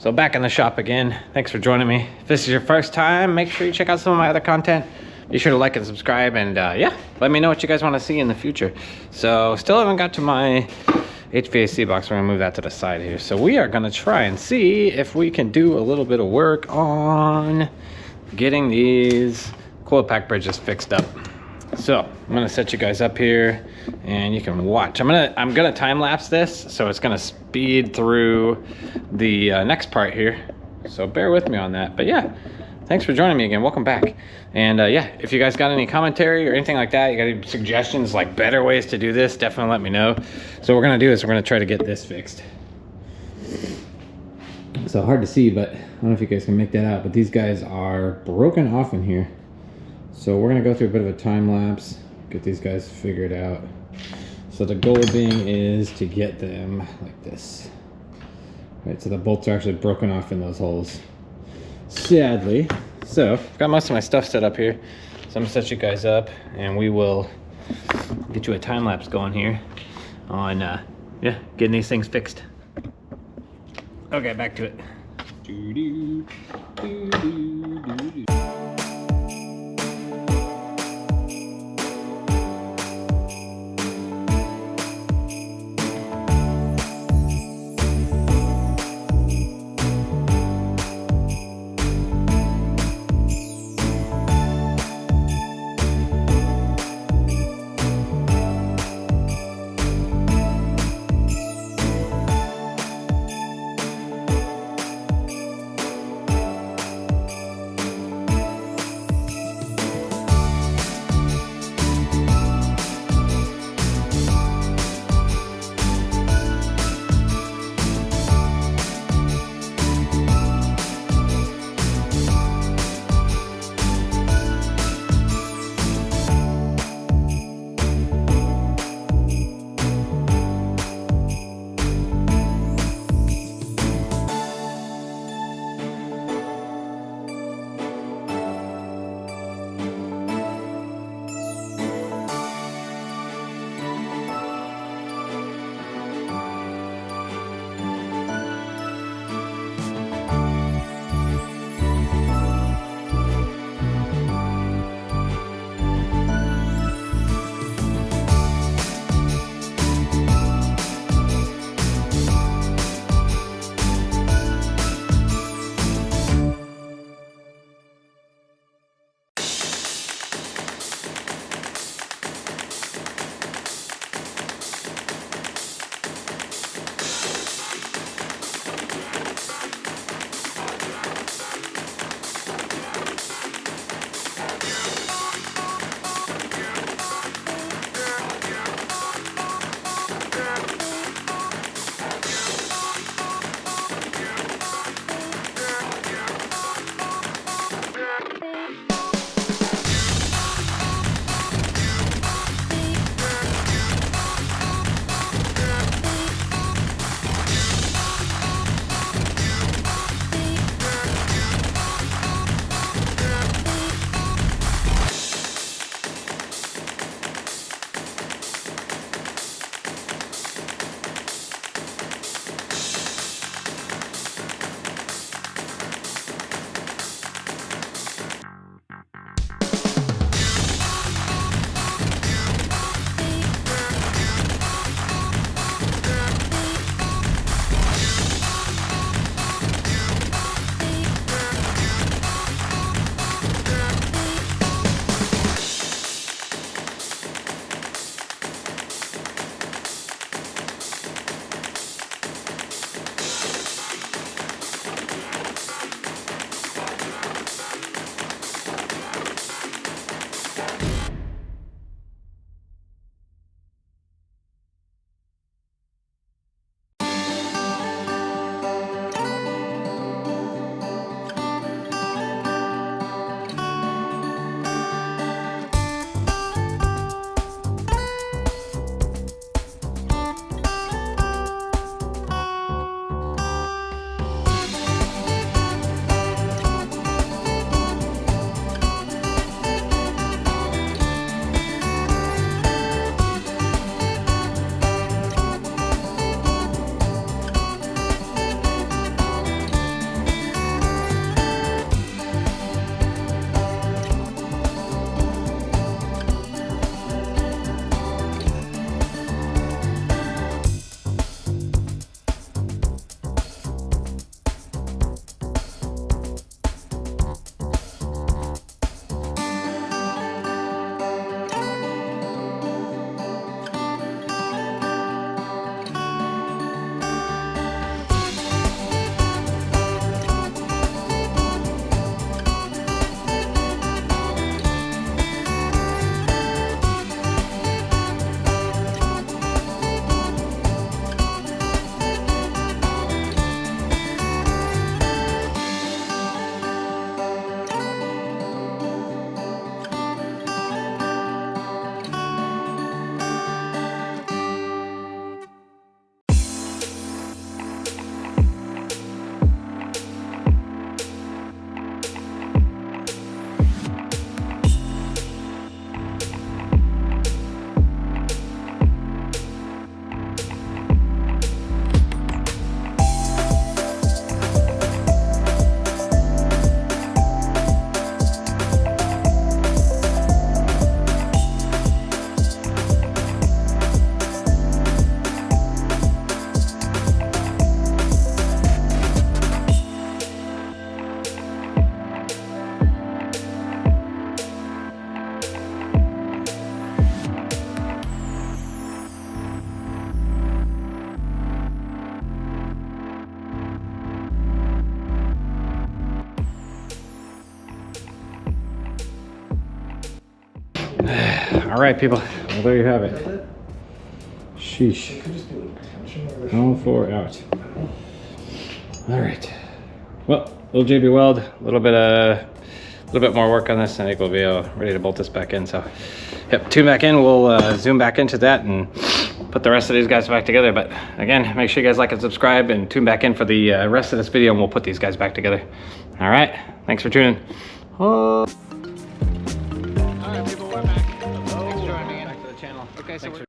So back in the shop again. Thanks for joining me. If this is your first time, make sure you check out some of my other content. Be sure to like and subscribe, and yeah, let me know what you guys want to see in the future. So still haven't got to my HVAC box. We're gonna move that to the side here. So we are gonna try and see if we can do a little bit of work on getting these coil pack bridges fixed up. So I'm gonna set you guys up here and you can watch. I'm gonna time lapse this, so it's gonna speed through the next part here. So bear with me on that. But yeah, thanks for joining me again. Welcome back. And yeah, if you guys got any commentary or anything like that, you got any suggestions, like better ways to do this, definitely let me know. So what we're gonna do is we're gonna try to get this fixed. So hard to see, but I don't know if you guys can make that out, but these guys are broken off in here. So we're gonna go through a bit of a time lapse, get these guys figured out. So the goal being is to get them like this. Right, so the bolts are actually broken off in those holes. Sadly. So I've got most of my stuff set up here. So I'm gonna set you guys up and we will get you a time lapse going here on yeah, getting these things fixed. Okay, back to it. All right, people. Well, there you have it. Sheesh. All four out. All right. Well, little JB weld, a little bit more work on this, and I think we'll be ready to bolt this back in. So, yep, tune back in. We'll zoom back into that and put the rest of these guys back together. But again, make sure you guys like and subscribe, and tune back in for the rest of this video, and we'll put these guys back together. All right. Thanks for tuning.